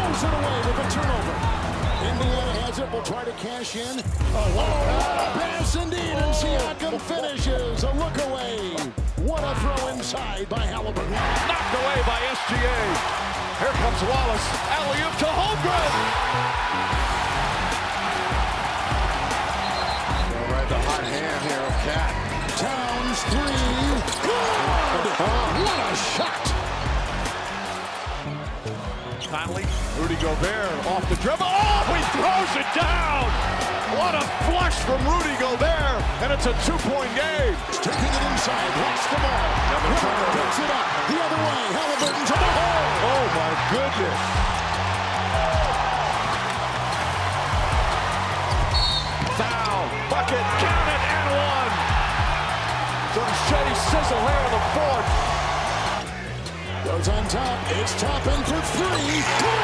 throws it away with a turnover. Indiana has it, will try to cash in. What a pass indeed, and Siakam finishes. A look away. What a throw inside by Halliburton. Knocked away by SGA. Here comes Wallace. Alley-oop to Holmgren. Right, the hot hand here of Cat. Towns three. Good! What a shot! Conley, Rudy Gobert off the dribble. Oh, he throws it down! What a flush from Rudy Gobert, and it's a two-point game. Taking it inside, lost the ball. Rivera picks it up the other way. Halliburton to the hole. Oh my goodness! Foul, bucket, count it, and one. From Shea Sizzle here on the fourth. Goes on top. It's Toppin for three.